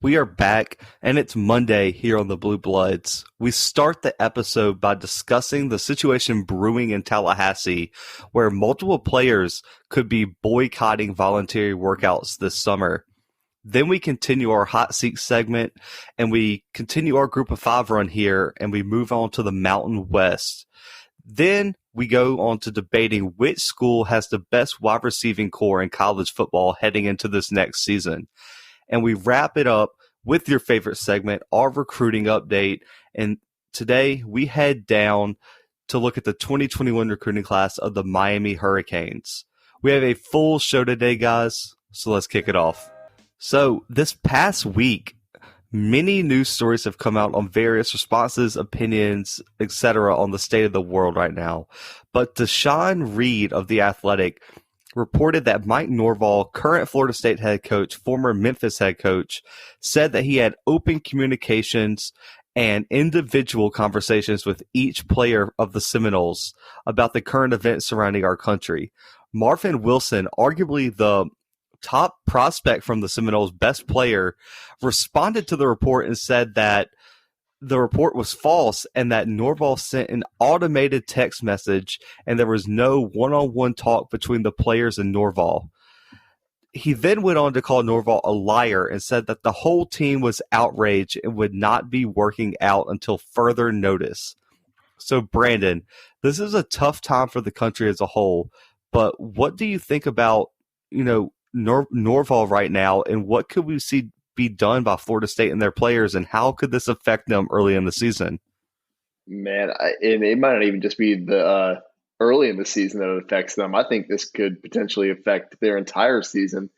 We are back, and it's Monday here on the Bluebloods. We start the episode by discussing the situation brewing in Tallahassee, where multiple players could be boycotting voluntary workouts this summer. Then we continue our hot seat segment, and we continue our group of five run here, and we move on to the Mountain West. Then we go on to debating which school has the best wide receiving core in college football heading into this next season. And we wrap it up with your favorite segment, our recruiting update. And today we head down to look at the 2021 recruiting class of the Miami Hurricanes. We have a full show today, guys, so let's kick it off. So this past week, many news stories have come out on various responses, opinions, etc. on the state of the world right now. But Deshaun Reed of The Athletic reported that Mike Norvell, current Florida State head coach, former Memphis head coach, said that he had open communications and individual conversations with each player of the Seminoles about the current events surrounding our country. Marvin Wilson, arguably the top prospect from the Seminoles, best player, responded to the report and said that the report was false and that Norvell sent an automated text message and there was no one-on-one talk between the players and Norvell. He then went on to call Norvell a liar and said that the whole team was outraged and would not be working out until further notice. So, Brandon, this is a tough time for the country as a whole, but what do you think about, Norvell right now, and what could we see be done by Florida State and their players, and how could this affect them early in the season? Man, it might not even just be the early in the season that it affects them. I think this could potentially affect their entire season,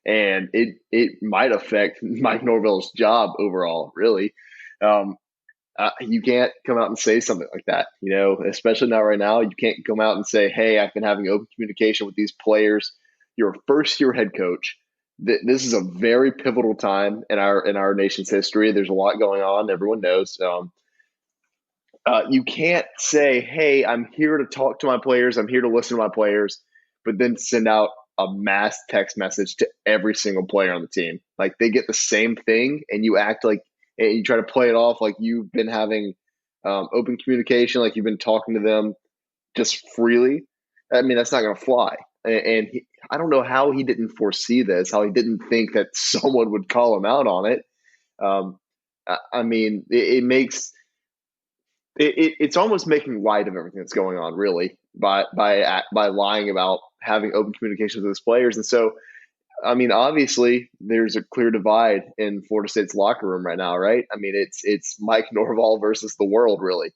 and it might affect Mike Norvell's job overall, really. You can't come out and say something like that, especially not right now. You can't come out and say, hey, I've been having open communication with these players. You're a first-year head coach. This is a very pivotal time in our nation's history. There's a lot going on. Everyone knows. You can't say, hey, I'm here to talk to my players. I'm here to listen to my players, but then send out a mass text message to every single player on the team. Like, they get the same thing, and you act like, and you try to play it off like you've been having open communication, like you've been talking to them just freely. I mean, that's not going to fly. And I don't know how he didn't foresee this, how he didn't think that someone would call him out on it. I mean, it's almost making light of everything that's going on, really, by lying about having open communications with his players. And so, I mean, obviously, there's a clear divide in Florida State's locker room right now, right? I mean, it's Mike Norvell versus the world, really.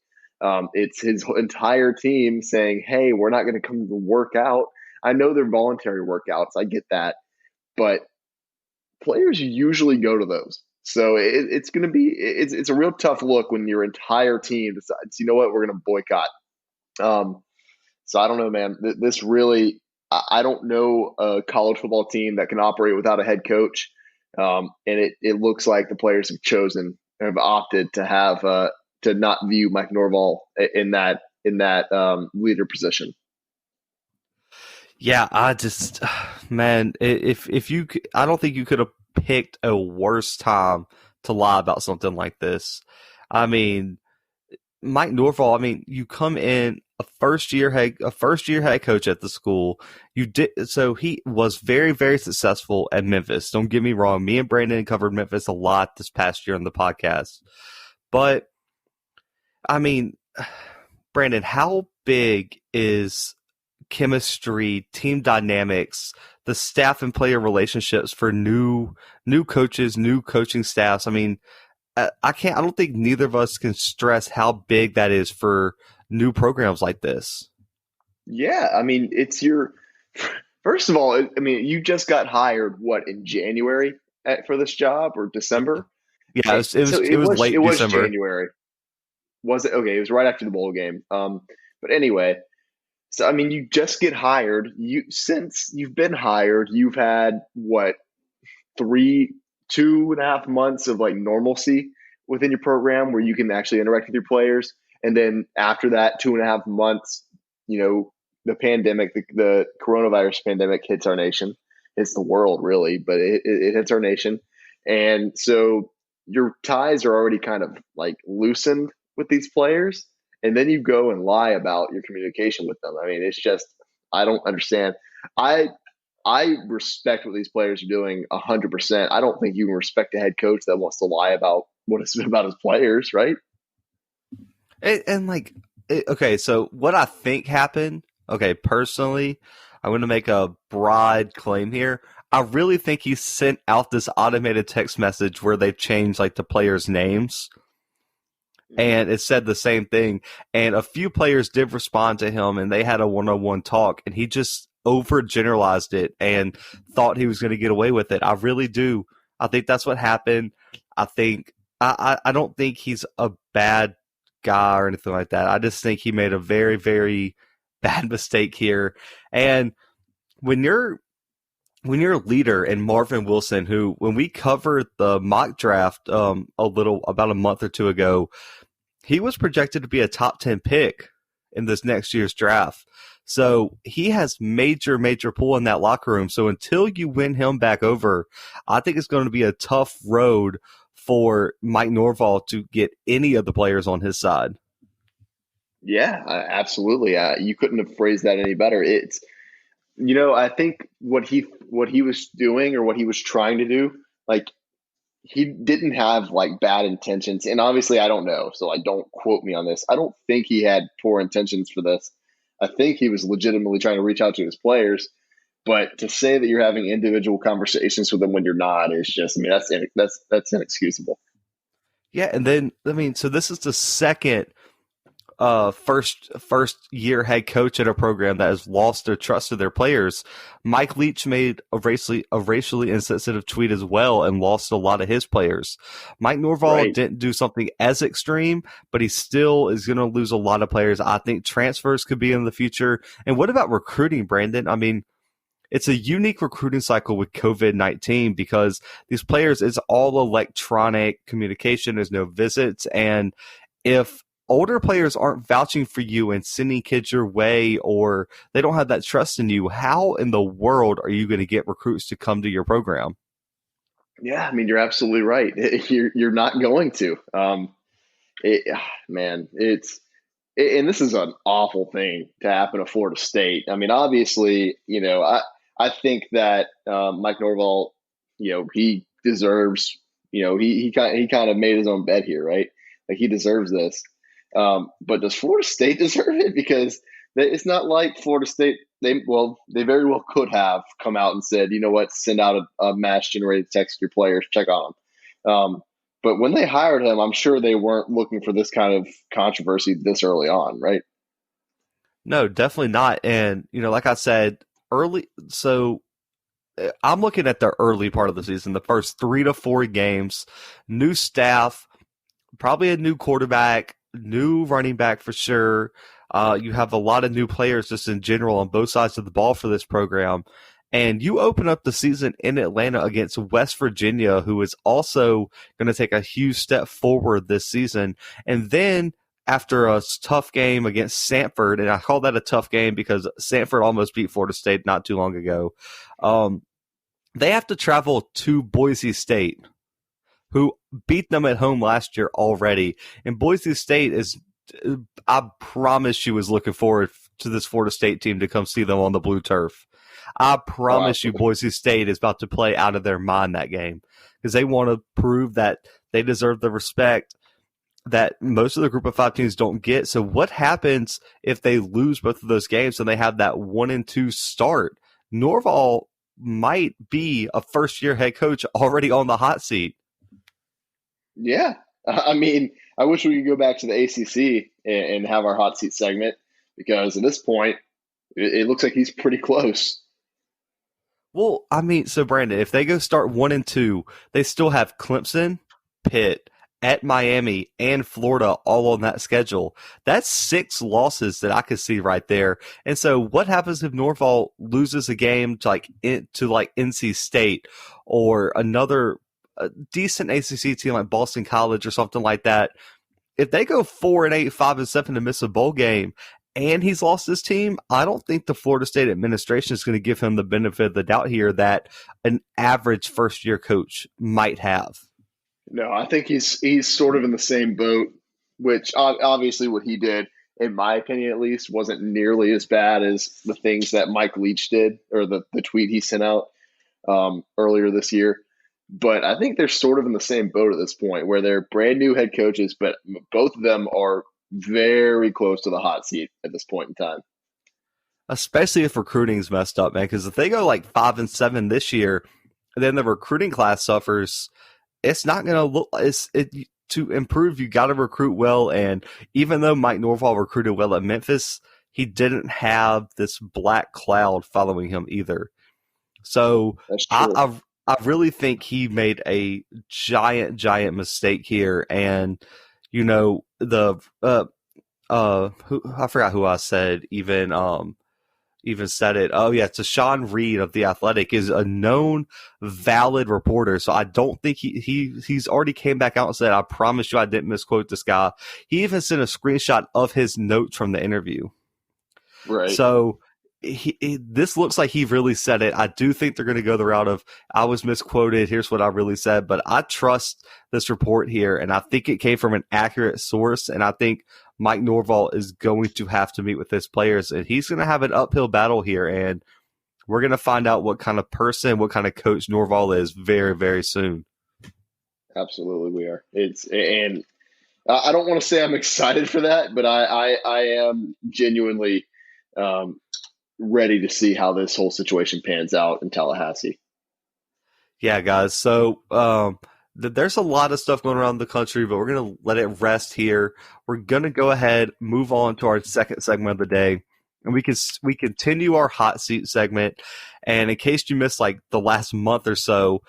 It's his entire team saying, hey, we're not going to come to work out. I know they're voluntary workouts. I get that. But players usually go to those. So it's going to be – it's a real tough look when your entire team decides, you know what, we're going to boycott. So I don't know, man. This really – I don't know a college football team that can operate without a head coach. And it looks like the players have opted to have to not view Mike Norvell in that leader position. Yeah, man, I don't think you could have picked a worse time to lie about something like this. I mean, Mike Norvell, you come in a first year head coach at the school. So he was very, very successful at Memphis. Don't get me wrong. Me and Brandon covered Memphis a lot this past year on the podcast. But I mean, Brandon, how big is chemistry, team dynamics, the staff and player relationships for new coaches, new coaching staffs? I mean, I don't think neither of us can stress how big that is for new programs like this. Yeah, I mean, first of all, I mean, you just got hired in January for this job, or December? Yeah, it was late December. Was January. Was it? Okay, it was right after the bowl game. But anyway, so I mean, you just get hired. Since you've been hired, you've had 2.5 months of normalcy within your program where you can actually interact with your players. And then after that 2.5 months, the pandemic, the coronavirus pandemic hits our nation. It's the world, really, but it hits our nation. And so your ties are already kind of like loosened with these players. And then you go and lie about your communication with them. I mean, it's just, I don't understand. I I respect what these players are doing 100%. I don't think you can respect a head coach that wants to lie about what it's about his players, right? Okay, so what I think happened, okay, personally, I'm going to make a broad claim here. I really think he sent out this automated text message where they changed like the players' names, and it said the same thing. And a few players did respond to him, and they had a one-on-one talk, and he just overgeneralized it and thought he was going to get away with it. I really do. I think that's what happened. I don't think he's a bad guy or anything like that. I just think he made a very, very bad mistake here. And when your leader and Marvin Wilson, who when we covered the mock draft about a month or two ago, he was projected to be a top 10 pick in this next year's draft. So he has major, major pull in that locker room. So until you win him back over, I think it's going to be a tough road for Mike Norvell to get any of the players on his side. Yeah, absolutely. You couldn't have phrased that any better. It's, I think what he was doing or what he was trying to do, like he didn't have like bad intentions. And obviously I don't know, so like don't quote me on this. I don't think he had poor intentions for this. I think he was legitimately trying to reach out to his players. But to say that you're having individual conversations with them when you're not is just, I mean, that's inexcusable. Yeah, and then so this is the second first year head coach at a program that has lost their trust of their players. Mike Leach made a racially insensitive tweet as well and lost a lot of his players. Mike Norvell didn't do something as extreme, but he still is going to lose a lot of players. I think transfers could be in the future. And what about recruiting, Brandon? I mean, it's a unique recruiting cycle with COVID-19 because these players, it's all electronic communication. There's no visits. And if older players aren't vouching for you and sending kids your way, or they don't have that trust in you, how in the world are you going to get recruits to come to your program? Yeah, I mean, you're absolutely right. You're not going to. Man, and this is an awful thing to happen to Florida State. I mean, obviously, I think that Mike Norvell, he deserves, he kind of made his own bed here, right? Like he deserves this. But does Florida State deserve it? Because it's not like Florida State. They very well could have come out and said, you know what, send out a mass generated text to your players, check on them. But when they hired him, I'm sure they weren't looking for this kind of controversy this early on, right? No, definitely not. And, like I said, so I'm looking at the early part of the season, the first 3 to 4 games, new staff, probably a new quarterback, new running back for sure. You have a lot of new players just in general on both sides of the ball for this program. And you open up the season in Atlanta against West Virginia, who is also going to take a huge step forward this season. And then after a tough game against Samford, and I call that a tough game because Samford almost beat Florida State not too long ago, they have to travel to Boise State, who beat them at home last year already. And Boise State I promise you, is looking forward to this Florida State team to come see them on the blue turf. I promise you Boise State is about to play out of their mind that game because they want to prove that they deserve the respect that most of the group of 5 teams don't get. So what happens if they lose both of those games and they have that 1-2 start? Norvell might be a first-year head coach already on the hot seat. Yeah. I mean, I wish we could go back to the ACC and have our hot seat segment because at this point, it looks like he's pretty close. Well, I mean, so Brandon, if they go start 1-2, they still have Clemson, Pitt, at Miami, and Florida all on that schedule. That's 6 losses that I could see right there. And so what happens if Norvell loses a game to NC State or another decent ACC team like Boston College or something like that? If they go 4-8, 5-7 to miss a bowl game, and he's lost his team, I don't think the Florida State administration is going to give him the benefit of the doubt here that an average first-year coach might have. No, I think he's sort of in the same boat, which obviously what he did, in my opinion at least, wasn't nearly as bad as the things that Mike Leach did, or the tweet he sent out earlier this year. But I think they're sort of in the same boat at this point, where they're brand new head coaches, but both of them are very close to the hot seat at this point in time. Especially if recruiting's messed up, man. Because if they go like 5-7 this year, then the recruiting class suffers. It's not going to look. To improve, you got to recruit well. And even though Mike Norvell recruited well at Memphis, he didn't have this black cloud following him either. So I really think he made a giant mistake here. And you know, I forgot who I said even said it. Oh yeah, so Sean Reed of The Athletic is a known valid reporter. So I don't think he's already came back out and said, I promise you I didn't misquote this guy. He even sent a screenshot of his notes from the interview. Right. So this looks like he really said it. I do think they're going to go the route of, I was misquoted, here's what I really said. But I trust this report here, and I think it came from an accurate source. And I think Mike Norvell is going to have to meet with his players, and he's going to have an uphill battle here. And we're going to find out what kind of person, what kind of coach Norvell is very, very soon. Absolutely, we are. And I don't want to say I'm excited for that, but I am genuinely ready to see how this whole situation pans out in Tallahassee. Yeah, guys. So there's a lot of stuff going around the country, but we're going to let it rest here. We're going to go ahead, move on to our second segment of the day, and we continue our hot seat segment. And in case you missed like the last month or so,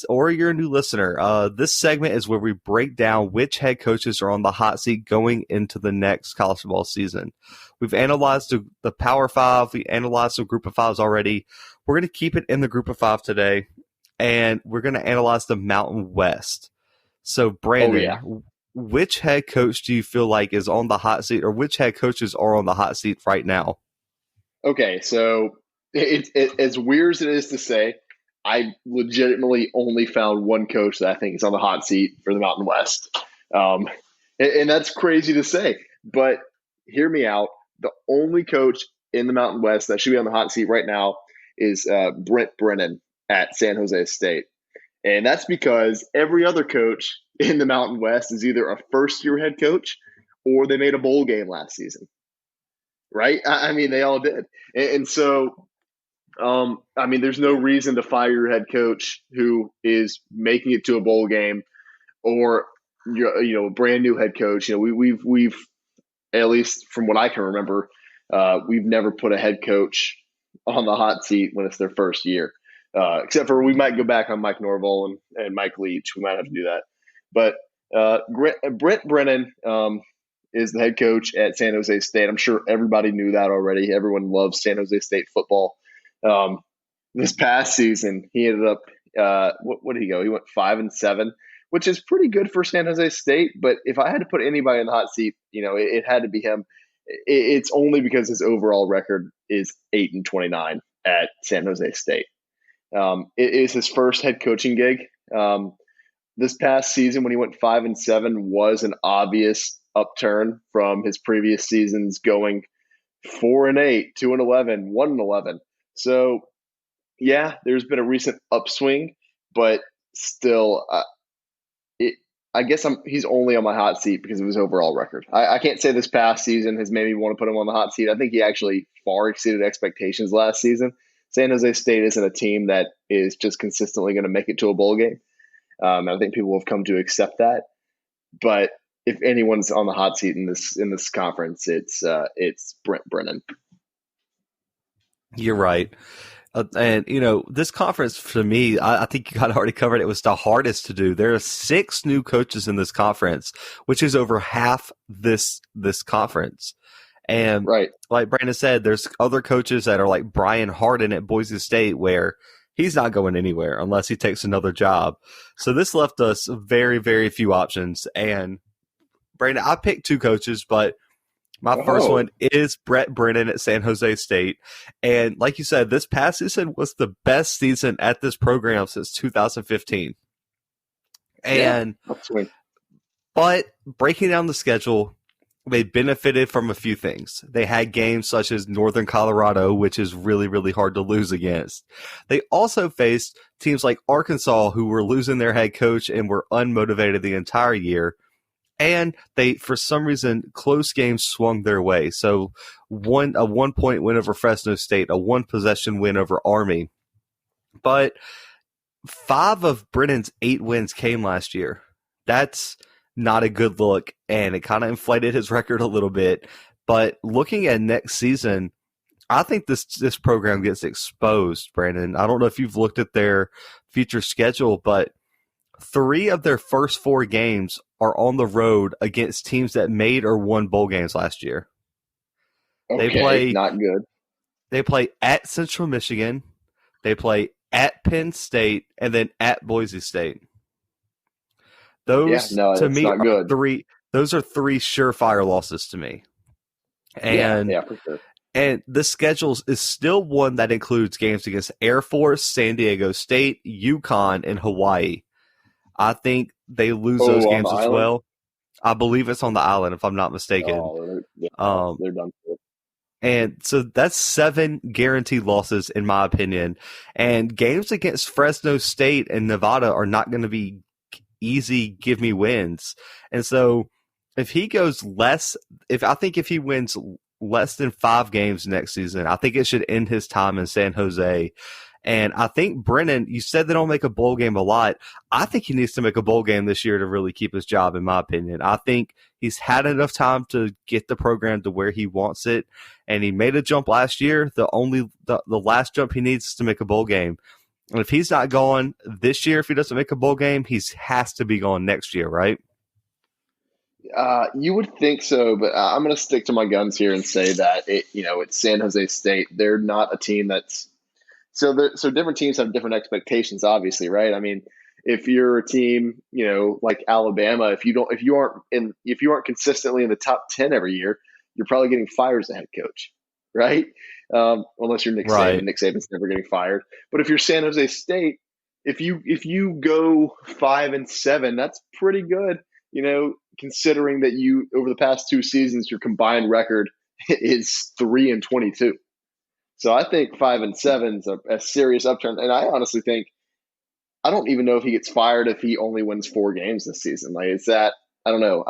or you're a new listener, this segment is where we break down which head coaches are on the hot seat going into the next college football season. We've analyzed the Power Five. We analyzed the Group of Fives already. We're going to keep it in the Group of Five today, and we're going to analyze the Mountain West. So, Brandon, which head coach do you feel like is on the hot seat, or which head coaches are on the hot seat right now? Okay, so as weird as it is to say, I legitimately only found one coach that I think is on the hot seat for the Mountain West. And that's crazy to say, but hear me out. The only coach in the Mountain West that should be on the hot seat right now is Britt Brennan at San Jose State. And that's because every other coach in the Mountain West is either a first-year head coach or they made a bowl game last season, right? I mean, they all did. And so, I mean, there's no reason to fire your head coach who is making it to a bowl game, or a brand new head coach. We've at least from what I can remember, we've never put a head coach on the hot seat when it's their first year, except for we might go back on Mike Norvell and Mike Leach. We might have to do that. But Britt Brennan is the head coach at San Jose State. I'm sure everybody knew that already. Everyone loves San Jose State football. This past season, he ended up what did he go? He went 5-7, which is pretty good for San Jose State. But if I had to put anybody in the hot seat, it had to be him. It's only because his overall record is 8-29 at San Jose State. It is his first head coaching gig. This past season, when he went 5-7, was an obvious upturn from his previous seasons going 4-8, 2-11, 1-11. So, yeah, there's been a recent upswing, but still, I guess he's only on my hot seat because of his overall record. I can't say this past season has made me want to put him on the hot seat. I think he actually far exceeded expectations last season. San Jose State isn't a team that is just consistently going to make it to a bowl game. I think people have come to accept that. But if anyone's on the hot seat in this conference, it's Britt Brennan. You're right. And, this conference, for me, I think you got already covered. It was the hardest to do. There are 6 new coaches in this conference, which is over half this conference. And right, like Brandon said, there's other coaches that are like Brian Harden at Boise State, where he's not going anywhere unless he takes another job. So this left us very, very few options. And Brandon, I picked 2 coaches, but My first Oh, one is Britt Brennan at San Jose State. And like you said, this past season was the best season at this program since 2015. yeah. And Upswing. but breaking down the schedule, they benefited from a few things. They had games such as Northern Colorado, which is really, really hard to lose against. They also faced teams like Arkansas, who were losing their head coach and were unmotivated the entire year. And they, for some reason, close games swung their way. So a 1-point win over Fresno State, a 1-possession win over Army. But 5 of Brennan's 8 wins came last year. That's not a good look, and it kind of inflated his record a little bit. But looking at next season, I think this program gets exposed, Brandon. I don't know if you've looked at their future schedule, but 3 of their first 4 games are on the road against teams that made or won bowl games last year. Okay, not good. They play at Central Michigan, they play at Penn State, and then at Boise State. Those to me not good. Those are 3 surefire losses to me. And yeah, for sure. And the schedule is still one that includes games against Air Force, San Diego State, UConn, and Hawaii. I think they lose those games as well. I believe it's on the island, if I'm not mistaken. They're done for it. And so that's 7 guaranteed losses, in my opinion. And games against Fresno State and Nevada are not going to be easy give me wins. And so if he goes if he wins less than 5 games next season, I think it should end his time in San Jose. And I think Brennan, you said they don't make a bowl game a lot. I think he needs to make a bowl game this year to really keep his job, in my opinion. I think he's had enough time to get the program to where he wants it, and he made a jump last year. The last jump he needs is to make a bowl game. And if he's not going this year, if he doesn't make a bowl game, he has to be going next year, right? You would think so, but I'm going to stick to my guns here and say that it's San Jose State. They're not a team that's so different teams have different expectations, obviously, right? I mean, if you're a team, like Alabama, if you aren't consistently in the top 10 every year, you're probably getting fired as a head coach, right? Unless you're Nick Saban. Nick Saban's never getting fired. But if you're San Jose State, if you go 5-7, that's pretty good, considering that you over the past 2 seasons your combined record is 3-22. So I think 5-7 is a serious upturn, and I honestly think I don't even know if he gets fired if he only wins 4 games this season. Like, it's that I don't know.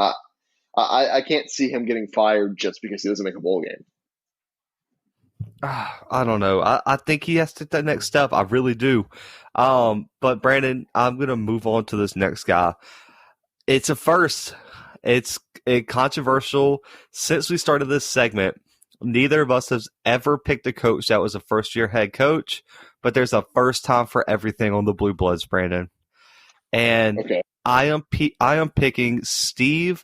I can't see him getting fired just because he doesn't make a bowl game. I don't know. I think he has to take that next step. I really do. But Brandon, I'm going to move on to this next guy. It's a first. It's controversial. Since we started this segment, neither of us has ever picked a coach that was a first-year head coach, but there's a first time for everything on the Bluebloods, Brandon. And okay. I am picking Steve.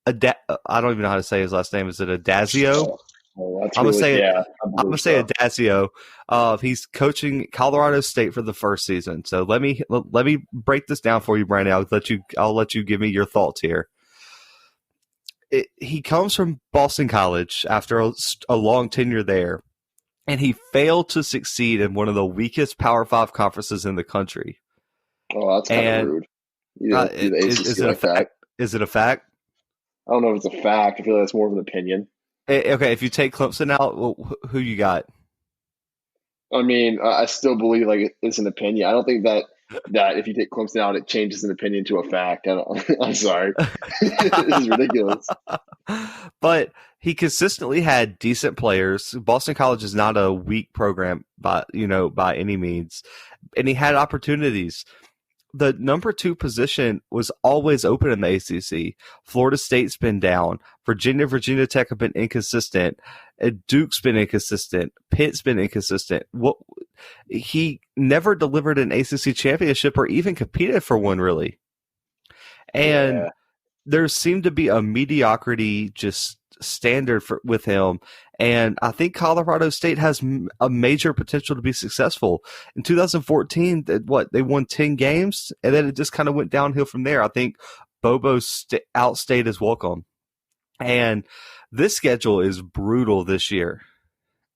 I don't even know how to say his last name. Is it Adazio? I'm gonna say Adazio. He's coaching Colorado State for the first season. So let me break this down for you, Brandon. I'll let you give me your thoughts here. He comes from Boston College after a long tenure there, and he failed to succeed in one of the weakest Power 5 conferences in the country. Oh, that's kind of rude. Is it a fact? Is it a fact? I don't know if it's a fact. I feel like that's more of an opinion. Okay, if you take Clemson out, who you got? I mean, I still believe like it's an opinion. I don't think that if you take Clemson out, it changes an opinion to a fact. I'm sorry. This is ridiculous. But he consistently had decent players. Boston College is not a weak program by any means. And he had opportunities. The number 2 position was always open in the ACC. Florida State's been down. Virginia Tech have been inconsistent. Duke's been inconsistent. Pitt's been inconsistent. He never delivered an ACC championship or even competed for one, really. And there seemed to be a mediocrity just standard with him. And I think Colorado State has a major potential to be successful. In 2014, they won 10 games, and then it just kind of went downhill from there. I think Bobo outstayed his welcome. And This schedule is brutal this year.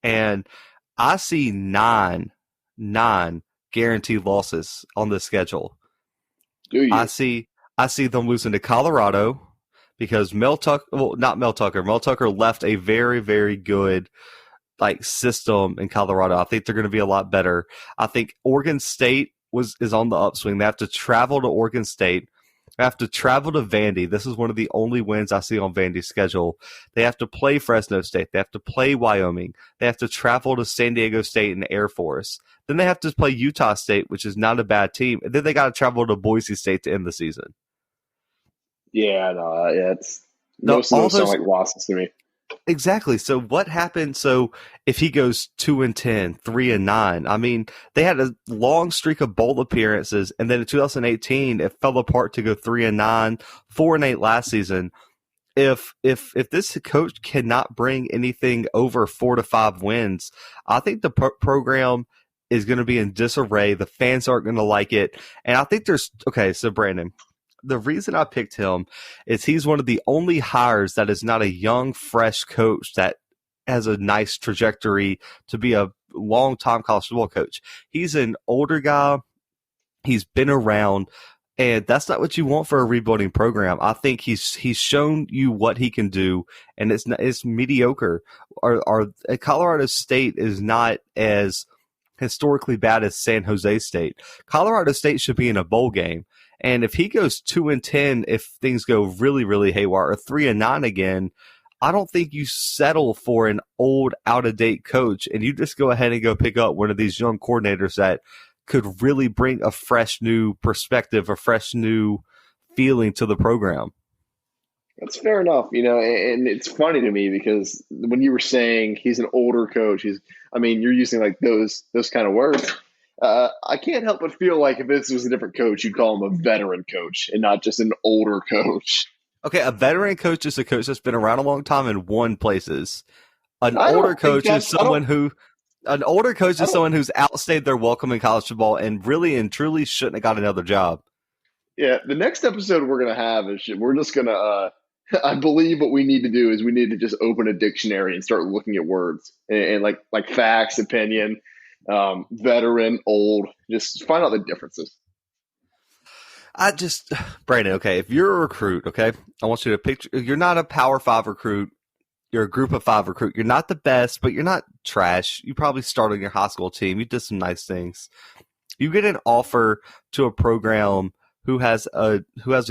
And I see nine guaranteed losses on this schedule. Do you? I see them losing to Colorado because Mel Tucker left a very, very good system in Colorado. I think they're going to be a lot better. I think Oregon State is on the upswing. They have to travel to Oregon State. They have to travel to Vandy. This is one of the only wins I see on Vandy's schedule. They have to play Fresno State. They have to play Wyoming. They have to travel to San Diego State and Air Force. Then they have to play Utah State, which is not a bad team. And then they got to travel to Boise State to end the season. Yeah, no, most of those sound like losses to me. Exactly. So what happened? So if he goes 2-10, 3-9, I mean, they had a long streak of bowl appearances, and then in 2018 it fell apart to go 3-9, 4-8 last season. If this coach cannot bring anything over 4 to 5 wins, I think the program is going to be in disarray. The fans aren't going to like it, and I think so Brandon, the reason I picked him is he's one of the only hires that is not a young, fresh coach that has a nice trajectory to be a long-time college football coach. He's an older guy. He's been around, and that's not what you want for a rebuilding program. I think he's shown you what he can do, and it's mediocre. Colorado State is not as historically bad as San Jose State. Colorado State should be in a bowl game. And if he goes 2-10, if things go really, really haywire, or 3-9 again, I don't think you settle for an old, out-of-date coach, and you just go ahead and go pick up one of these young coordinators that could really bring a fresh new perspective, a fresh new feeling to the program. That's fair enough, and it's funny to me because when you were saying he's an older coach, you're using like those kind of words. I can't help but feel like if this was a different coach, you'd call him a veteran coach and not just an older coach. Okay, a veteran coach is a coach that's been around a long time and won places. An older coach is someone who's outstayed their welcome in college football and really and truly shouldn't have got another job. Yeah, the next episode we're going to have is we're just going to I believe what we need to do is we need to just open a dictionary and start looking at words and like facts, opinion, veteran, old, just find out the differences. Brandon, okay, if you're a recruit, okay, I want you to picture, you're not a Power 5 recruit, you're a Group of 5 recruit, you're not the best, but you're not trash, you probably started on your high school team, you did some nice things. You get an offer to a program who has a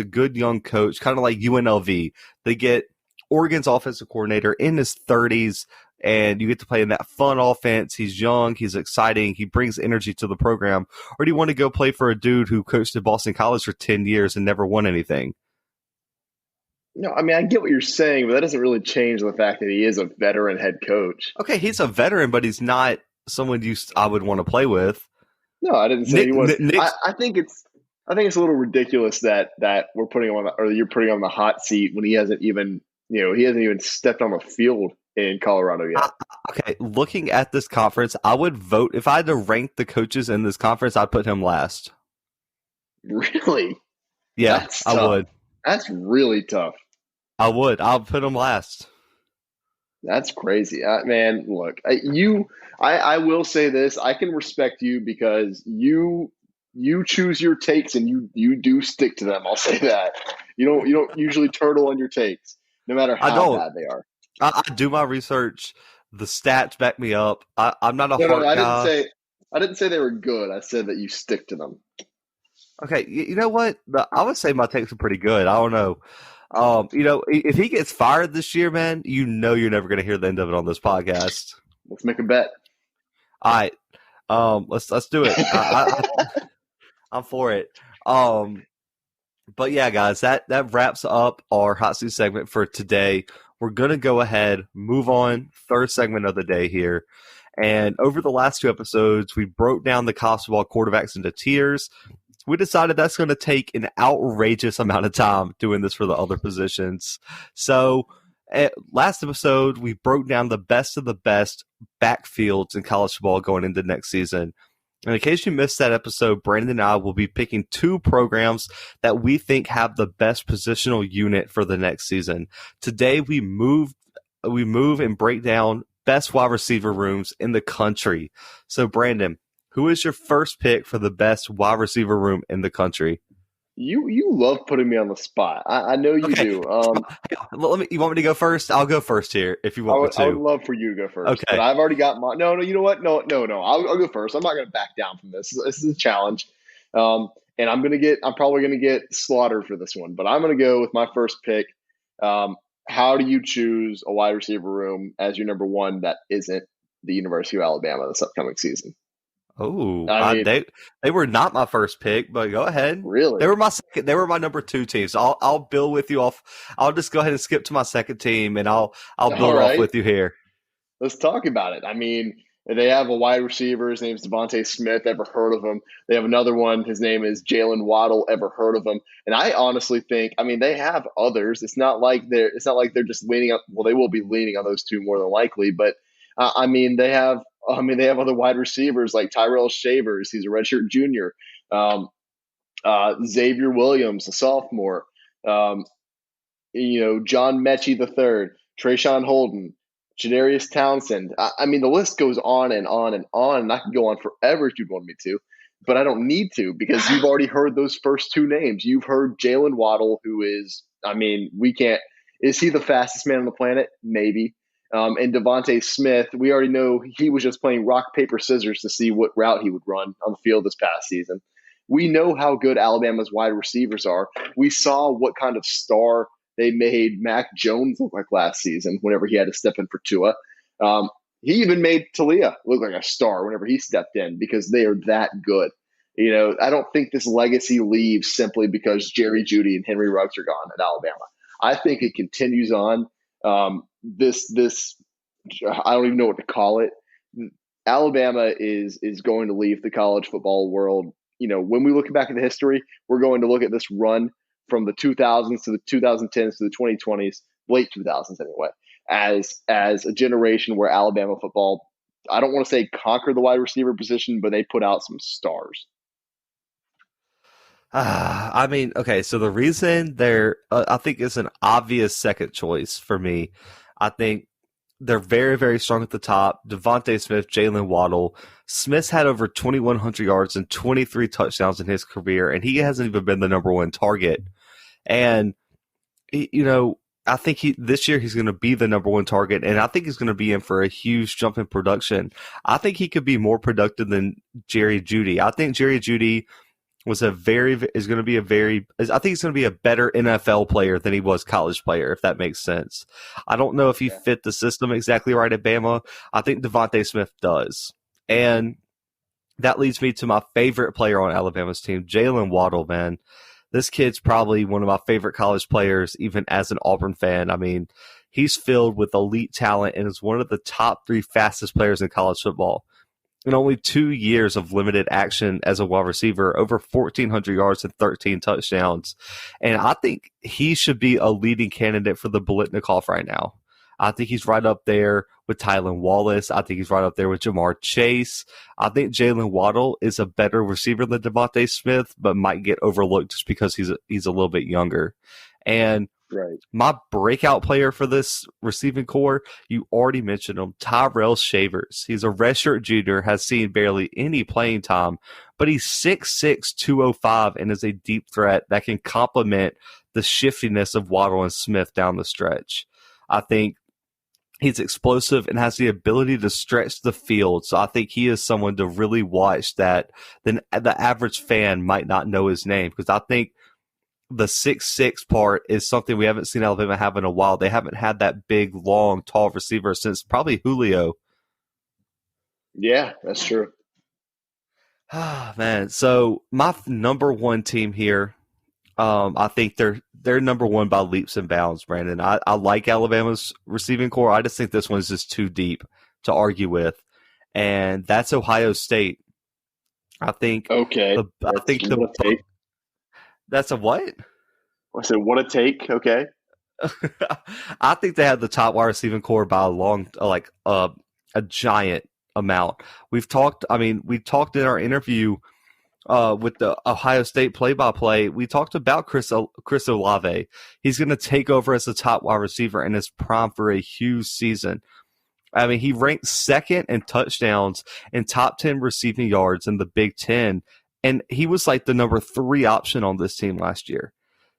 good young coach, kind of like UNLV. They get Oregon's offensive coordinator in his 30s, and you get to play in that fun offense. He's young, he's exciting, he brings energy to the program. Or do you want to go play for a dude who coached at Boston College for 10 years and never won anything? No, I get what you're saying, but that doesn't really change the fact that he is a veteran head coach. Okay, he's a veteran, but he's not someone I would want to play with. No, I didn't say he was. I think it's a little ridiculous that we're putting him on, or you're putting him on the hot seat when he hasn't even stepped on the field in Colorado yet. Okay, looking at this conference, I would vote if I had to rank the coaches in this conference, I'd put him last. Really? Yeah, I would. That's really tough. I would. I'll put him last. That's crazy, man. Look, I will say this: I can respect you because you choose your takes and you do stick to them. I'll say that. You don't usually turtle on your takes, no matter how bad they are. I do my research. The stats back me up. I'm not a hard guy. I didn't say they were good. I said that you stick to them. Okay, you know what? I would say my takes are pretty good. I don't know. If he gets fired this year, man, you're never going to hear the end of it on this podcast. Let's make a bet. All right, let's do it. I'm for it. But yeah, guys, that wraps up our hot seat segment for today. We're going to go ahead, move on, third segment of the day here. And over the last 2 episodes, we broke down the college football quarterbacks into tiers. We decided that's going to take an outrageous amount of time doing this for the other positions. So last episode, we broke down the best of the best backfields in college football going into next season. And in case you missed that episode, Brandon and I will be picking 2 programs that we think have the best positional unit for the next season. Today, we moved we move and break down best wide receiver rooms in the country. So, Brandon, who is your first pick for the best wide receiver room in the country? You love putting me on the spot. I know you Okay. do. You want me to go first? I'll go first here if you want me I would to. love for you to go first, but Okay. I've already got my. No, you know what? No. I'll go first. I'm not going to back down from this. This is a challenge, and I'm probably gonna get slaughtered for this one, but I'm gonna go with my first pick. How do you choose a wide receiver room as your number one that isn't the University of Alabama this upcoming season? Oh, I mean, they were not my first pick, but go ahead. really? They were my second. They were my number two team. So I'll build with you off. I'll just go ahead and skip to my second team, and I'll All build off right. with you here. Let's talk about it. I mean, they have a wide receiver. His name's Devontae Smith. Ever heard of him? They have another one. His name is Jalen Waddell. Ever heard of him? And I honestly think, I mean, they have others. It's not like they're just leaning up. Well, they will be leaning on those two more than likely. But I mean, they have other wide receivers like Tyrell Shavers. He's a redshirt junior. Xavier Williams, a sophomore. Um, John Mechie the third, Trayshawn Holden, Jadarius Townsend. I mean, the list goes on and on and on, and I could go on forever if you'd want me to, but I don't need to because you've already heard those first two names. You've heard Jalen Waddle, who is, I mean, we can't. Is he the fastest man on the planet? Maybe. And Devontae Smith, we already know he was just playing rock, paper, scissors to see what route he would run on the field this past season. We know how good Alabama's wide receivers are. We saw what kind of star they made Mac Jones look like last season whenever he had to step in for Tua. He even made Talia look like a star whenever he stepped in because they are that good. I don't think this legacy leaves simply because Jerry Jeudy and Henry Ruggs are gone at Alabama. I think it continues on. This I don't even know what to call it. Alabama is going to leave the college football world. When we look back at the history, we're going to look at this run from the 2000s to the 2010s to the 2020s, late 2000s anyway, as a generation where Alabama football, I don't want to say conquered the wide receiver position, but they put out some stars. I mean, okay, so the reason I think is an obvious second choice for me. I think they're very, very strong at the top. Devontae Smith, Jalen Waddle. Smith's had over 2,100 yards and 23 touchdowns in his career, and he hasn't even been the number one target. And, I think this year he's going to be the number one target, and I think he's going to be in for a huge jump in production. I think he could be more productive than Jerry Jeudy. I think Jerry Jeudy I think he's going to be a better NFL player than he was college player, if that makes sense. I don't know if he fit the system exactly right at Bama. I think Devontae Smith does. And that leads me to my favorite player on Alabama's team, Jalen Waddle, man. This kid's probably one of my favorite college players, even as an Auburn fan. I mean, he's filled with elite talent and is one of the top 3 fastest players in college football. In only 2 years of limited action as a wide receiver, over 1,400 yards and 13 touchdowns. And I think he should be a leading candidate for the Biletnikoff right now. I think he's right up there with Tylan Wallace. I think he's right up there with Jamar Chase. I think Jalen Waddle is a better receiver than Devontae Smith, but might get overlooked just because he's a little bit younger. And right. My breakout player for this receiving core, you already mentioned him, Tyrell Shavers. He's a redshirt junior, has seen barely any playing time, but he's 6'6", 205, and is a deep threat that can complement the shiftiness of Waddle and Smith down the stretch. I think he's explosive and has the ability to stretch the field, so I think he is someone to really watch that then the average fan might not know his name, because I think the 6'6" part is something we haven't seen Alabama have in a while. They haven't had that big, long, tall receiver since probably Julio. Yeah, that's true. Man, so my number one team here, I think they're number one by leaps and bounds, Brandon. I like Alabama's receiving core. I just think this one's just too deep to argue with, and that's Ohio State. I think. Okay. That's a what? I said, what a take. Okay. I think they have the top wide receiving core by a giant amount. We talked in our interview with the Ohio State play-by-play, we talked about Chris Olave. He's going to take over as the top wide receiver and is primed for a huge season. I mean, he ranked second in touchdowns and top 10 receiving yards in the Big Ten, and he was like the number 3 option on this team last year.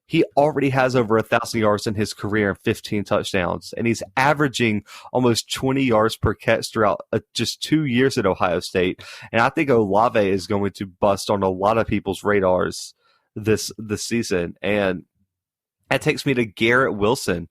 He already has over 1,000 yards in his career and 15 touchdowns, and he's averaging almost 20 yards per catch throughout just 2 years at Ohio State. And I think Olave is going to bust on a lot of people's radars this season. And that takes me to Garrett Wilson.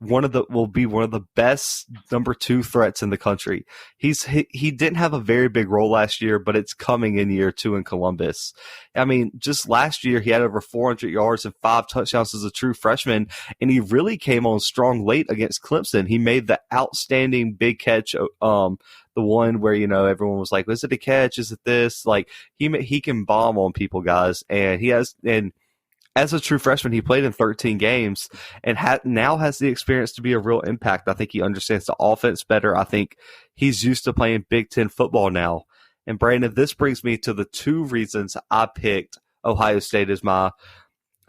Will be one of the best number 2 threats in the country. He didn't have a very big role last year, but it's coming in year 2 in Columbus. I mean, just last year he had over 400 yards and 5 touchdowns as a true freshman, and he really came on strong late against Clemson. He made the outstanding big catch, the one where everyone was like, "Is it a catch? Is it this?" Like he can bomb on people, guys, and he has and. As a true freshman, he played in 13 games and now has the experience to be a real impact. I think he understands the offense better. I think he's used to playing Big Ten football now. And Brandon, this brings me to the 2 reasons I picked Ohio State as my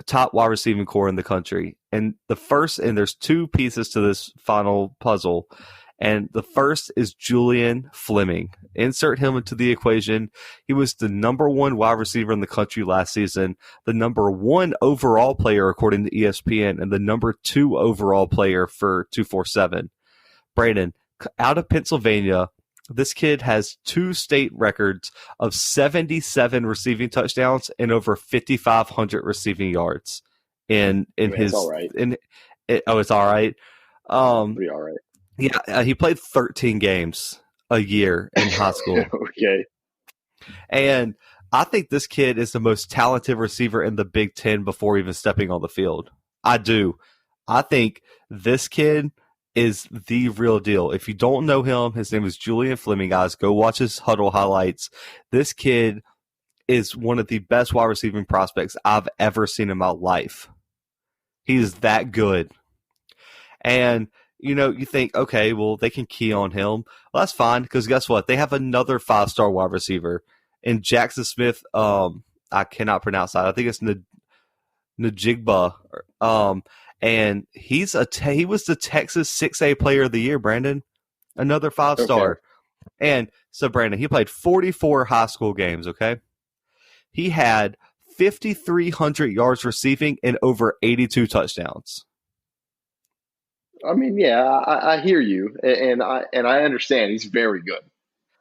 top wide receiving core in the country. And there's 2 pieces to this final puzzle. And the first is Julian Fleming. Insert him into the equation. He was the number 1 wide receiver in the country last season, the number 1 overall player according to ESPN, and the number 2 overall player for 247. Brandon, out of Pennsylvania, this kid has 2 state records of 77 receiving touchdowns and over 5,500 receiving yards. It's all right. It's all right. Pretty all right. Yeah, he played 13 games a year in high school. Okay. And I think this kid is the most talented receiver in the Big Ten before even stepping on the field. I do. I think this kid is the real deal. If you don't know him, his name is Julian Fleming, guys. Go watch his huddle highlights. This kid is one of the best wide receiving prospects I've ever seen in my life. He is that good. And you think, okay, well, they can key on him. Well, that's fine, because guess what? They have another 5-star wide receiver in Jackson Smith. I cannot pronounce that. I think it's Najigba. And he was the Texas 6A player of the year, Brandon. Another 5-star. Okay. And so, Brandon, he played 44 high school games, okay? He had 5,300 yards receiving and over 82 touchdowns. I mean, yeah, I hear you, and I understand he's very good.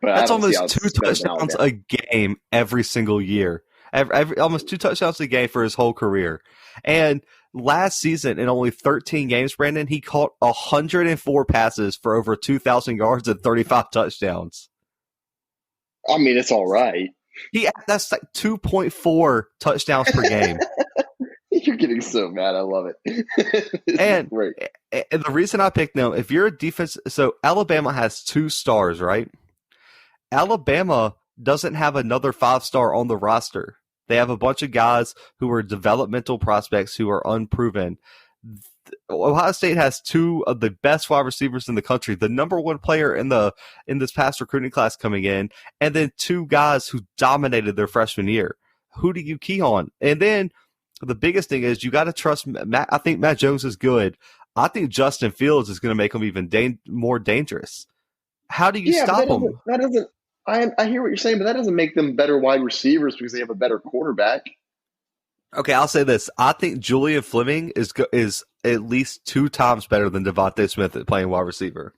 But that's almost 2 touchdowns a game every single year. Almost 2 touchdowns a game for his whole career. And last season, in only 13 games, Brandon, he caught 104 passes for over 2,000 yards and 35 touchdowns. I mean, it's all right. That's like 2.4 touchdowns per game. You're getting so mad. I love it. and the reason I picked them, if you're a defense, so Alabama has 2 stars, right? Alabama doesn't have another 5-star on the roster. They have a bunch of guys who are developmental prospects who are unproven. Ohio State has 2 of the best wide receivers in the country, the number 1 player in this past recruiting class coming in, and then 2 guys who dominated their freshman year. Who do you key on? And then the biggest thing is you got to trust Matt. I think Matt Jones is good. I think Justin Fields is going to make him even more dangerous. How do you stop him? That doesn't. I hear what you're saying, but that doesn't make them better wide receivers because they have a better quarterback. Okay, I'll say this. I think Julian Fleming is at least 2 times better than Devontae Smith at playing wide receiver.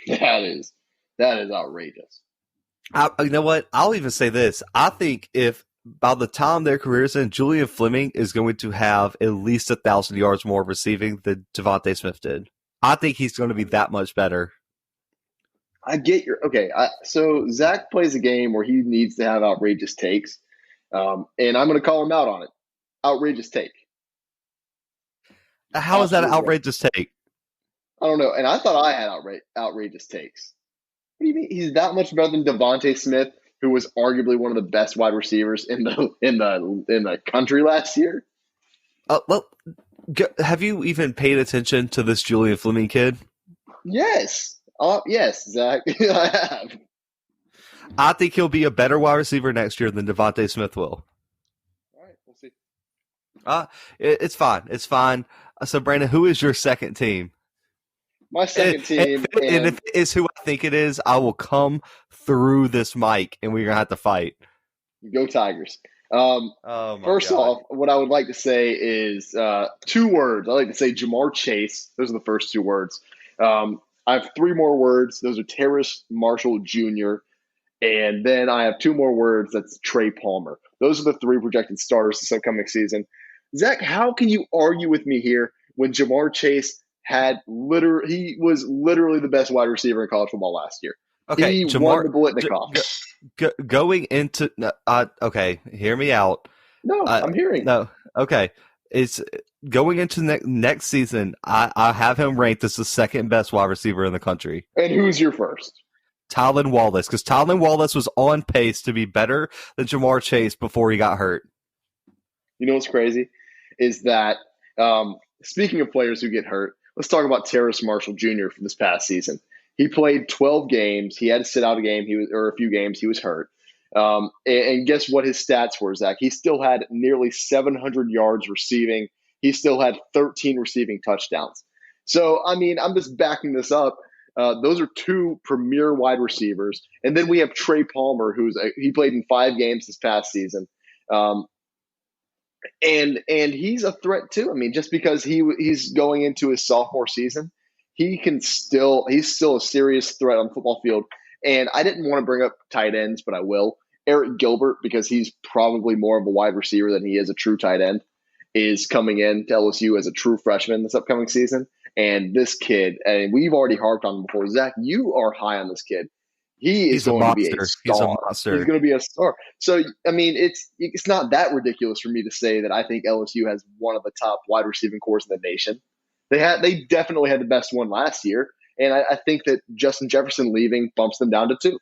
That is outrageous. You know what? I'll even say this. I think if by the time their careers end, Julian Fleming is going to have at least 1,000 yards more receiving than Devontae Smith did. I think he's going to be that much better. I get your okay. So Zach plays a game where he needs to have outrageous takes, and I'm going to call him out on it. Outrageous take. How is that an outrageous take? I don't know. And I thought I had outrageous takes. What do you mean? He's that much better than Devontae Smith, who was arguably one of the best wide receivers in the country last year. Well, have you even paid attention to this Julian Fleming kid? Yes. Yes, Zach. I have. I think he'll be a better wide receiver next year than Devontae Smith will. It's fine. It's fine. So, Brandon, who is your second team? My second team, and if it is who I think it is, I will come through this mic, and we're gonna have to fight. Go Tigers. Oh my First God. off, what I would like to say is 2 words. I like to say Ja'Marr Chase. Those are the first 2 words. I have 3 more words. Those are Terrace Marshall Jr. And then I have 2 more words. That's Trey Palmer. Those are the 3 projected starters this upcoming season. Zach, how can you argue with me here when Ja'Marr Chase he was literally the best wide receiver in college football last year? Okay, he won the Biletnikoff. Going into okay, hear me out. No, I'm hearing. No, okay, it's going into next season. I have him ranked as the second best wide receiver in the country. And who's your first? Tylan Wallace, because Tylan Wallace was on pace to be better than Ja'Marr Chase before he got hurt. You know what's crazy is that speaking of players who get hurt, let's talk about Terrace Marshall Jr. from this past season. He played 12 games. He had to sit out a few games. He was hurt. And guess what his stats were, Zach? He still had nearly 700 yards receiving. He still had 13 receiving touchdowns. So, I mean, I'm just backing this up. Those are 2 premier wide receivers. And then we have Trey Palmer, he played in 5 games this past season. And he's a threat too. I mean, just because he's going into his sophomore season, he's still a serious threat on the football field. And I didn't want to bring up tight ends, but I will. Eric Gilbert, because he's probably more of a wide receiver than he is a true tight end, is coming in to LSU as a true freshman this upcoming season. And this kid, and we've already harped on him before. Zach, you are high on this kid. He's going to be a star. He's a monster. He's going to be a star. So, I mean, it's not that ridiculous for me to say that I think LSU has one of the top wide receiving corps in the nation. They definitely had the best one last year, and I think that Justin Jefferson leaving bumps them down to 2.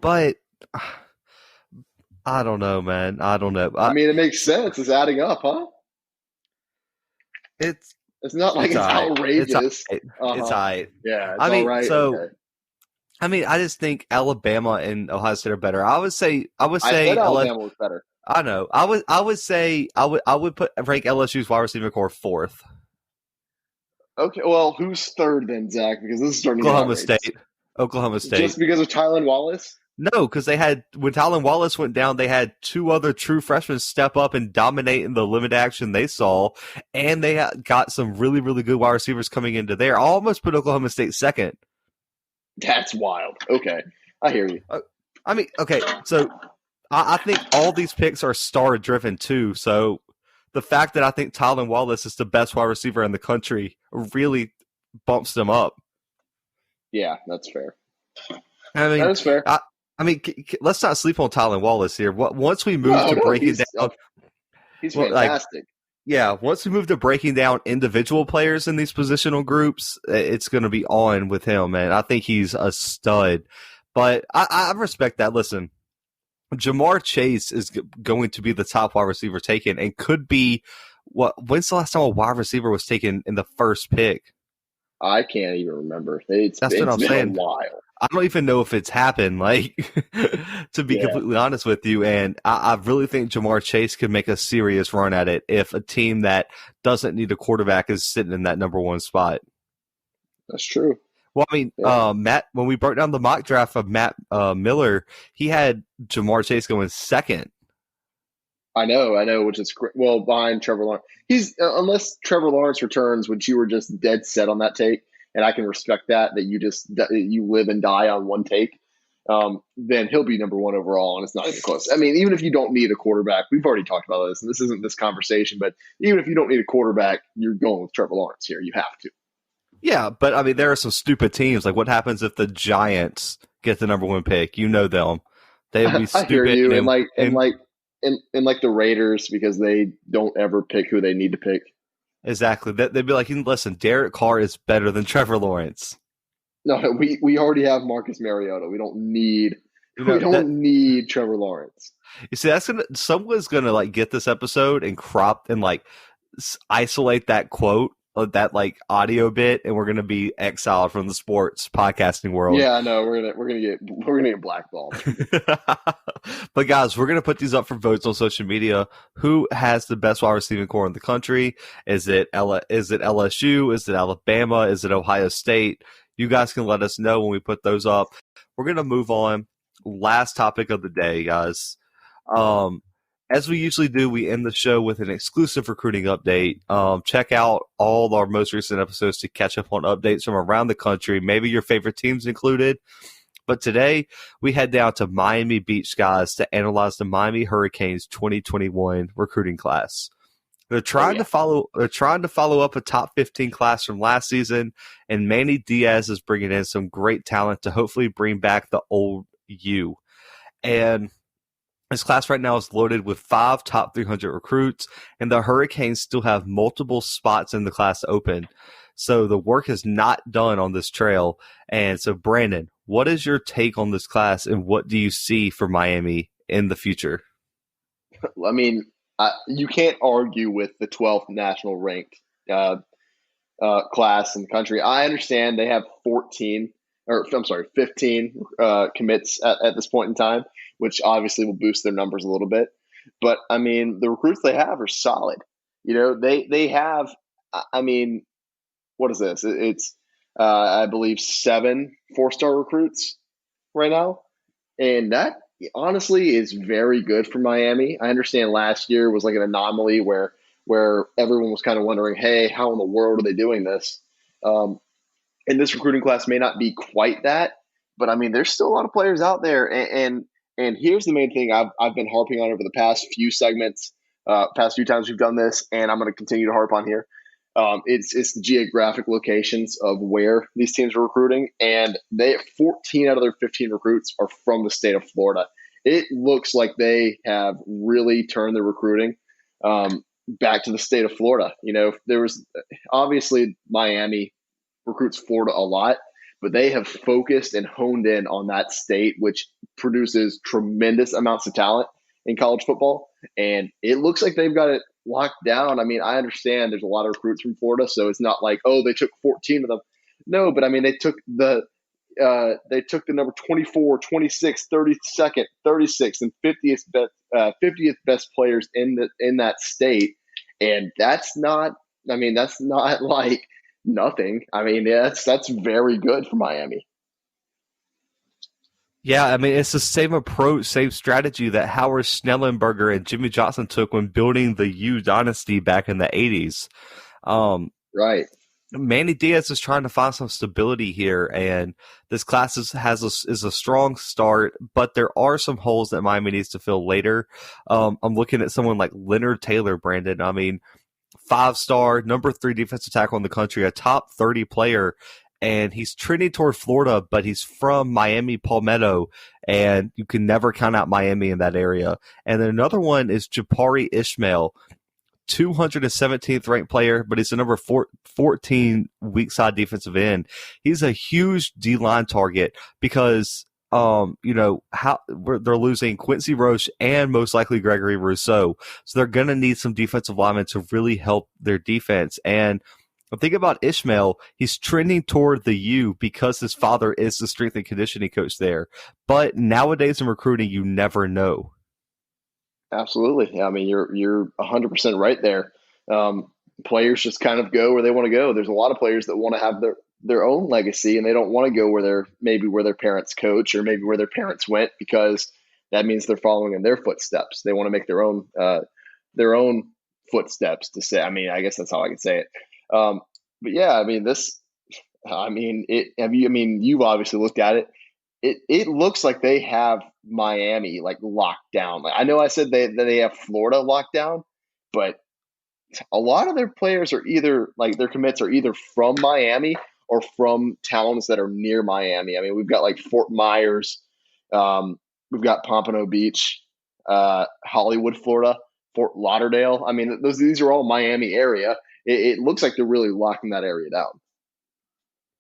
But I don't know, man. I don't know. I mean, it makes sense. It's adding up, huh? It's not like it's outrageous. It's all right. It's all right. Yeah, it's I mean, all right. So, okay. I mean, I just think Alabama and Ohio State are better. I would say Alabama was better. I know. I would say I would rank LSU's wide receiver core 4th. Okay, well, who's 3rd then, Zach? Because this is starting Oklahoma State. Just because of Tylan Wallace? No, because when Tylan Wallace went down, they had 2 other true freshmen step up and dominate in the limited action they saw, and they got some really, really good wide receivers coming into there. I almost put Oklahoma State 2nd. That's wild. Okay, I hear you. I mean, okay, so I think all these picks are star-driven too, so the fact that I think Tylan Wallace is the best wide receiver in the country really bumps them up. Yeah, that's fair. I mean, that is fair. I mean, let's not sleep on Tylan Wallace here. Once we move to breaking down, he's fantastic. Once we move to breaking down individual players in these positional groups, it's going to be on with him, man. I think he's a stud. But I respect that. Listen, Ja'Marr Chase is going to be the top wide receiver taken and could be when's the last time a wide receiver was taken in the first pick? I can't even remember. That's what I'm saying. A while. I don't even know if it's happened, to be completely honest with you. And I really think Ja'Marr Chase could make a serious run at it if a team that doesn't need a quarterback is sitting in that number 1 spot. That's true. Well, I mean, Matt, when we broke down the mock draft of Matt Miller, he had Ja'Marr Chase going 2nd. I know, which is well behind Trevor Lawrence. He's unless Trevor Lawrence returns, which you were just dead set on that take, and I can respect that you live and die on one take. Then he'll be number 1 overall, and it's not even close. I mean, even if you don't need a quarterback, we've already talked about this, and this isn't this conversation, but even if you don't need a quarterback, you're going with Trevor Lawrence here. You have to. Yeah, but I mean, there are some stupid teams. Like, what happens if the Giants get the number 1 pick? You know them. They would be stupid. I hear you, and like the Raiders, because they don't ever pick who they need to pick. Exactly. They'd be like, listen, Derek Carr is better than Trevor Lawrence. No, we already have Marcus Mariota. We don't need need Trevor Lawrence. You see, someone's gonna get this episode and crop and isolate that quote that like audio bit, and we're gonna be exiled from the sports podcasting world. Yeah, no, we're gonna get blackballed. But guys, we're gonna put these up for votes on social media. Who has the best wide receiving core in the country? Is it LSU? Is it Alabama? Is it Ohio State? You guys can let us know when we put those up. We're gonna move on. Last topic of the day, guys. As we usually do, we end the show with an exclusive recruiting update. Check out all our most recent episodes to catch up on updates from around the country, maybe your favorite teams included. But today, we head down to Miami Beach, guys, to analyze the Miami Hurricanes 2021 recruiting class. They're trying to follow up a top 15 class from last season, and Manny Diaz is bringing in some great talent to hopefully bring back the old U. And this class right now is loaded with 5 top 300 recruits, and the Hurricanes still have multiple spots in the class open. So the work is not done on this trail. And so, Brandon, what is your take on this class, and what do you see for Miami in the future? I mean, you can't argue with the 12th national ranked class in the country. I understand they have 15 commits at this point in time, which obviously will boost their numbers a little bit. But I mean, the recruits they have are solid. You know, they have. I mean, what is this? It's I believe 7 4-star recruits right now, and that honestly is very good for Miami. I understand last year was like an anomaly where everyone was kind of wondering, hey, how in the world are they doing this? And this recruiting class may not be quite that, but I mean, there's still a lot of players out there. And here's the main thing I've been harping on over the past few segments, past few times we've done this, and I'm going to continue to harp on here. It's the geographic locations of where these teams are recruiting, and 14 out of their 15 recruits are from the state of Florida. It looks like they have really turned their recruiting back to the state of Florida. You know, there was obviously Miami recruits Florida a lot, but they have focused and honed in on that state, which produces tremendous amounts of talent in college football. And it looks like they've got it locked down. I mean, I understand there's a lot of recruits from Florida, so it's not like, oh, they took 14 of them. No, but I mean, they took the number 24, 26, 32nd, 36th, and 50th best players in that state, and that's not like nothing. I mean, that's very good for Miami. Yeah, I mean, it's the same approach, same strategy that Howard Schnellenberger and Jimmy Johnson took when building the U dynasty back in the 80s. Right. Manny Diaz is trying to find some stability here, and this class is a strong start, but there are some holes that Miami needs to fill later. I'm looking at someone like Leonard Taylor, Brandon. I mean, 5-star, number 3 defensive tackle in the country, a top 30 player, and he's trending toward Florida, but he's from Miami Palmetto, and you can never count out Miami in that area. And then another one is Jabari Ishmael, 217th ranked player, but he's the number 14 weak side defensive end. He's a huge D-line target because they're losing Quincy Roche and most likely Gregory Rousseau. So they're going to need some defensive linemen to really help their defense. And the thing about Ishmael, he's trending toward the U because his father is the strength and conditioning coach there. But nowadays in recruiting, you never know. Absolutely. I mean, you're 100% right there. Players just kind of go where they want to go. There's a lot of players that want to have their own legacy, and they don't want to go where their parents coach or maybe where their parents went, because that means they're following in their footsteps. They want to make their own footsteps to say. I mean, I guess that's how I could say it. But yeah, I mean, you've obviously looked at it. It looks like they have Miami like locked down. Like, I know I said that they have Florida locked down, but a lot of their players are either like their commits are either from Miami or from towns that are near Miami. I mean, we've got like Fort Myers, we've got Pompano Beach, Hollywood, Florida, Fort Lauderdale. I mean, these are all Miami area. It looks like they're really locking that area down.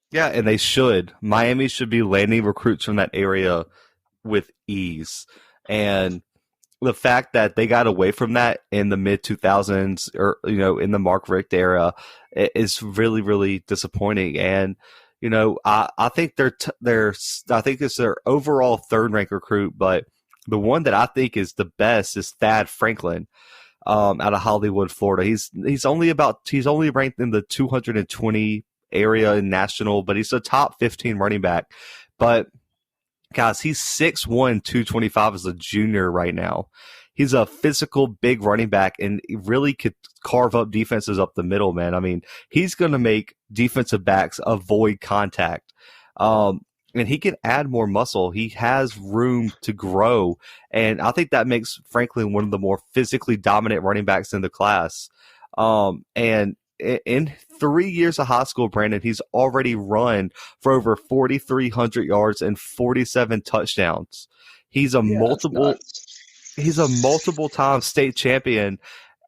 Yeah, and they should. Miami should be landing recruits from that area with ease. And the fact that they got away from that in the mid 2000s or, in the Mark Richt era is really, really disappointing. And, I think I think it's their overall third ranked recruit, but the one that I think is the best is Thad Franklin, out of Hollywood, Florida. He's only ranked in the 220 area in national, but he's a top 15 running back. But guys, he's 6'1", 225 as a junior right now. He's a physical, big running back, and he really could carve up defenses up the middle, man. I mean, he's going to make defensive backs avoid contact. And he can add more muscle. He has room to grow, and I think that makes Franklin one of the more physically dominant running backs in the class. And in 3 years of high school, Brandon, he's already run for over 4,300 yards and 47 touchdowns. He's a multiple time state champion,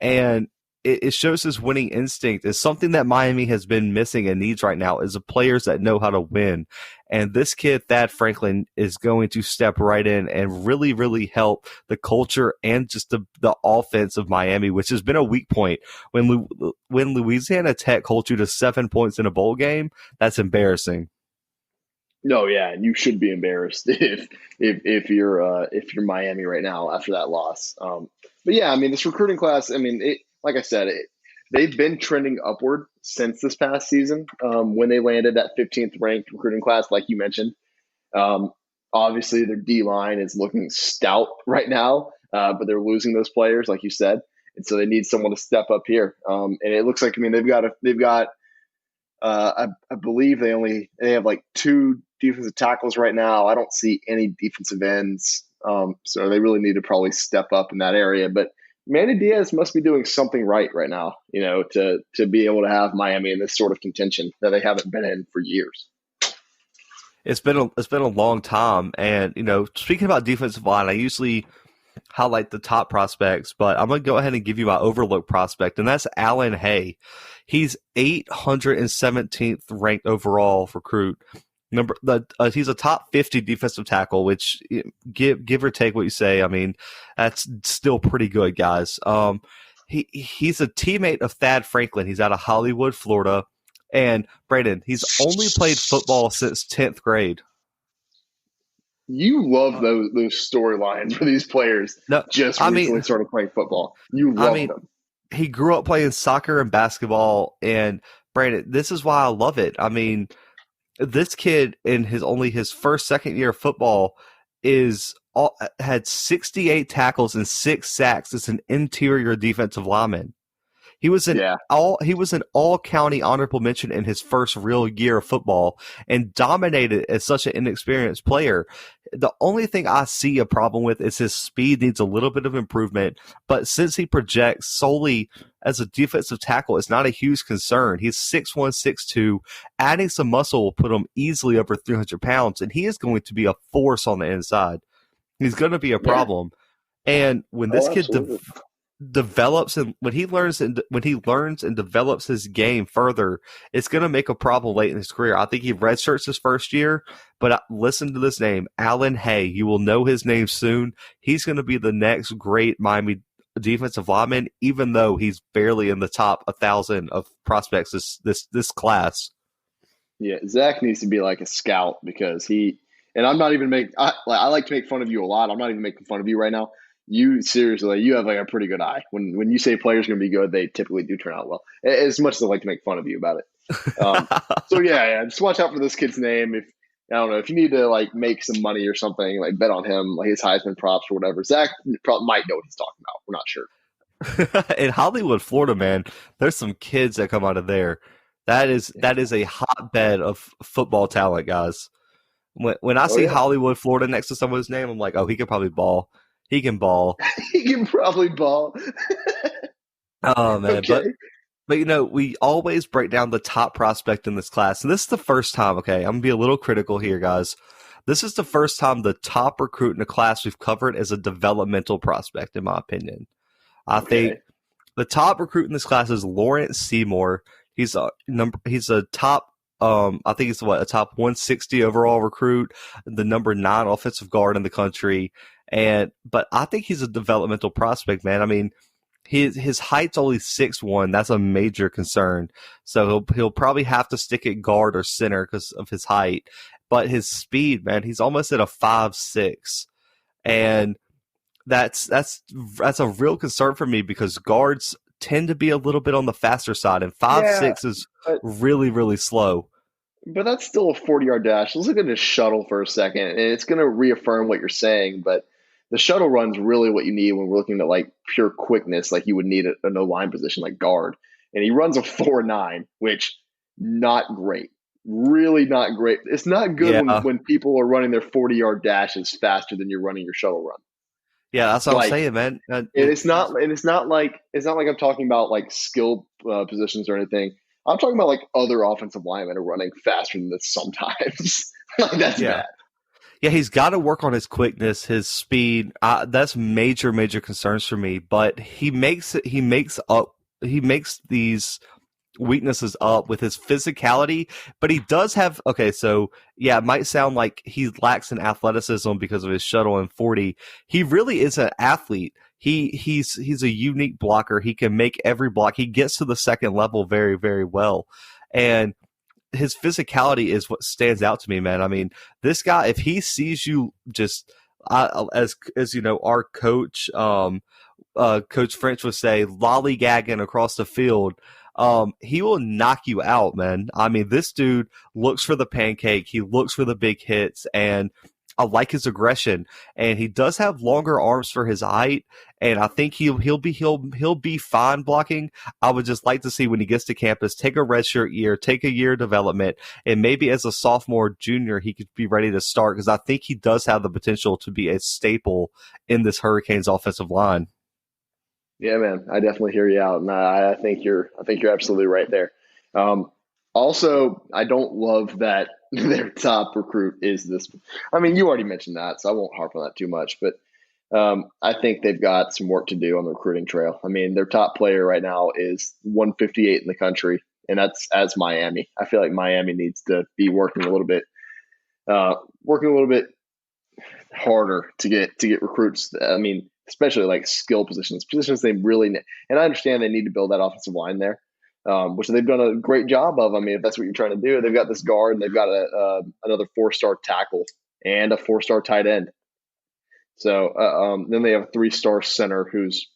and it shows his winning instinct. Is something that Miami has been missing and needs right now is players that know how to win. And this kid, Thad Franklin, is going to step right in and really, really help the culture and just the offense of Miami, which has been a weak point. When Louisiana Tech holds you to 7 points in a bowl game, that's embarrassing. No, yeah, and you should be embarrassed if you're Miami right now after that loss. But yeah, I mean, this recruiting class, I mean, like I said, they've been trending upward since this past season when they landed that 15th ranked recruiting class, like you mentioned. Obviously, their D-line is looking stout right now, but they're losing those players, like you said, and so they need someone to step up here. And it looks like, I mean, they've got. I believe they have like 2 defensive tackles right now. I don't see any defensive ends, so they really need to probably step up in that area. But Manny Diaz must be doing something right now, to be able to have Miami in this sort of contention that they haven't been in for years. It's been a long time, and speaking about defensive line, I usually highlight the top prospects, but I'm going to go ahead and give you my overlooked prospect, and that's Alan Hay. He's 817th ranked overall recruit. He's a top 50 defensive tackle, which give or take what you say, I mean, that's still pretty good, guys. He's a teammate of Thad Franklin. He's out of Hollywood, Florida, and Brandon, he's only played football since 10th grade. You love those storylines for these players. No, recently started playing football. You love them. He grew up playing soccer and basketball, and Brandon, this is why I love it. I mean, this kid in his second year of football had 68 tackles and 6 sacks as an interior defensive lineman. He was an all-county honorable mention in his first real year of football and dominated as such an inexperienced player. The only thing I see a problem with is his speed needs a little bit of improvement, but since he projects solely as a defensive tackle, it's not a huge concern. He's 6'1", 6'2". Adding some muscle will put him easily over 300 pounds, and he is going to be a force on the inside. He's going to be a problem. And when this kid develops and when he learns and develops his game further, it's going to make a problem late in his career. I think he redshirts his first year, but listen to this name, Alan Hay. You will know his name soon. He's going to be the next great Miami defensive lineman, even though he's barely in the top 1,000 of prospects this class. Yeah, Zach needs to be like a scout because and I'm not even I like to make fun of you a lot. I'm not even making fun of you right now. You seriously, you have like a pretty good eye. When you say players are going to be good, they typically do turn out well. As much as I like to make fun of you about it. So yeah, just watch out for this kid's name. If you need to like make some money or something, like bet on him, like his Heisman props or whatever. Zach probably might know what he's talking about. We're not sure. In Hollywood, Florida, man, there's some kids that come out of there. That is a hotbed of football talent, guys. When I see Hollywood, Florida next to someone's name, I'm like, oh, he could probably ball. He can ball. He can probably ball. Oh, man. Okay. But we always break down the top prospect in this class. And this is the first time, okay, I'm going to be a little critical here, guys. This is the first time the top recruit in the class we've covered is a developmental prospect, in my opinion. I think the top recruit in this class is Lawrence Seymour. He's a top I think he's a top 160 overall recruit, the number 9 offensive guard in the country. But I think he's a developmental prospect, man. I mean, his height's only 6'1". That's a major concern. So he'll probably have to stick at guard or center because of his height. But his speed, man, he's almost at a 5'6", and that's a real concern for me because guards tend to be a little bit on the faster side, and 5'6" is really, really slow. But that's still a 40-yard dash. Let's look at his shuttle for a second, and it's going to reaffirm what you're saying. But the shuttle run's really what you need when we're looking at like pure quickness, like you would need a no-line position like guard. And he runs a 4.9, which not great. Really not great. It's not good when people are running their 40-yard dashes faster than you're running your shuttle run. Yeah, that's what I'm saying, man. It's not like I'm talking about like skill positions or anything. I'm talking about like other offensive linemen are running faster than this sometimes. Like that's bad. Yeah, he's got to work on his quickness, his speed. That's major concerns for me. But he makes these weaknesses up with his physicality, but he does have it might sound like he lacks in athleticism because of his shuttle and 40. He really is an athlete. He's a unique blocker. He can make every block. He gets to the second level very, very well. And his physicality is what stands out to me, man. I mean, this guy, if he sees you just as you know, our coach Coach French would say, lollygagging across the field, he will knock you out, man. I mean, this dude looks for the pancake. He looks for the big hits, and I like his aggression. And he does have longer arms for his height, and I think he'll be fine blocking. I would just like to see when he gets to campus, take a redshirt year, take a year of development, and maybe as a sophomore, junior, he could be ready to start because I think he does have the potential to be a staple in this Hurricanes offensive line. Yeah, man, I definitely hear you out, and I think you're absolutely right there. Also, I don't love that their top recruit is this. I mean, you already mentioned that, so I won't harp on that too much. But I think they've got some work to do on the recruiting trail. I mean, their top player right now is 158 in the country, and that's as Miami. I feel like Miami needs to be working a little bit harder to get recruits. I mean, especially like skill positions they really need. And I understand they need to build that offensive line there, which they've done a great job of. I mean, if that's what you're trying to do, they've got this guard and they've got another 4-star tackle and a 4-star tight end. So then they have a 3-star center who's,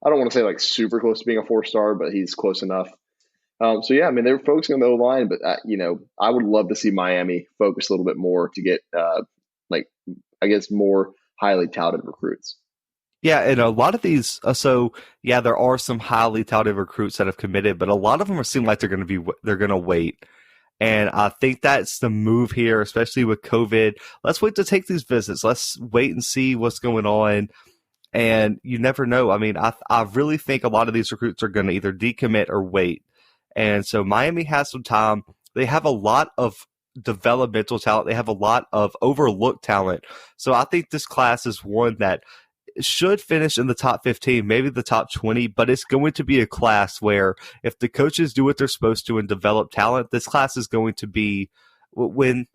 I don't want to say like super close to being a 4-star, but he's close enough. So yeah, I mean, they're focusing on the O-line, but I would love to see Miami focus a little bit more to get more highly touted recruits. Yeah, and a lot of these, there are some highly touted recruits that have committed, but a lot of them seem like they're going to wait. And I think that's the move here, especially with COVID. Let's wait to take these visits. Let's wait and see what's going on. And you never know. I mean, I really think a lot of these recruits are going to either decommit or wait. And so Miami has some time. They have a lot of developmental talent. They have a lot of overlooked talent. So I think this class is one that should finish in the top 15, maybe the top 20, but it's going to be a class where if the coaches do what they're supposed to and develop talent, this class is going to be, when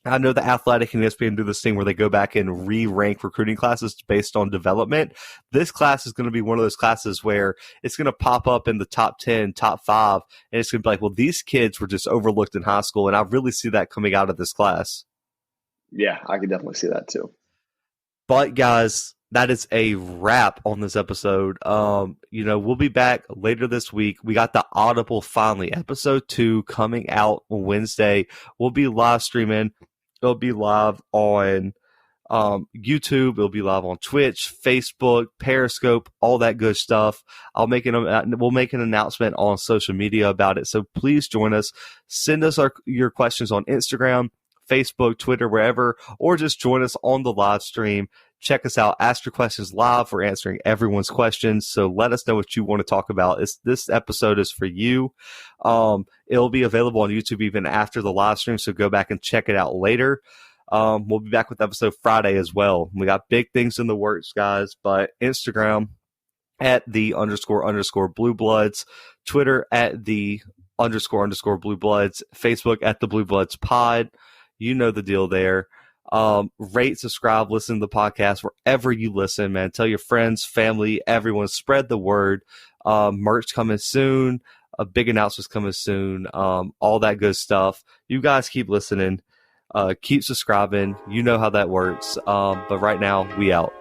I know the Athletic and ESPN do this thing where they go back and re-rank recruiting classes based on development. This class is going to be one of those classes where it's going to pop up in the top 10, top 5, and it's going to be like, well, these kids were just overlooked in high school, and I really see that coming out of this class. Yeah, I can definitely see that too. But guys, that is a wrap on this episode. We'll be back later this week. We got the Audible finally, episode 2 coming out on Wednesday. We'll be live streaming. It'll be live on YouTube. It'll be live on Twitch, Facebook, Periscope, all that good stuff. We'll make an announcement on social media about it. So please join us. Send us your questions on Instagram, Facebook, Twitter, wherever, or just join us on the live stream. Check us out. Ask your questions live. We're answering everyone's questions. So let us know what you want to talk about. This episode is for you. It'll be available on YouTube even after the live stream. So go back and check it out later. We'll be back with episode Friday as well. We got big things in the works, guys. But Instagram at the __ Bluebloods, Twitter at the __ Bluebloods, Facebook at the Bluebloods Pod. You know the deal there. Rate, subscribe, listen to the podcast wherever you listen, man. Tell your friends, family, everyone. Spread the word. Merch coming soon. A big announcement's coming soon. All that good stuff. You guys keep listening. Keep subscribing. You know how that works. But right now, we out.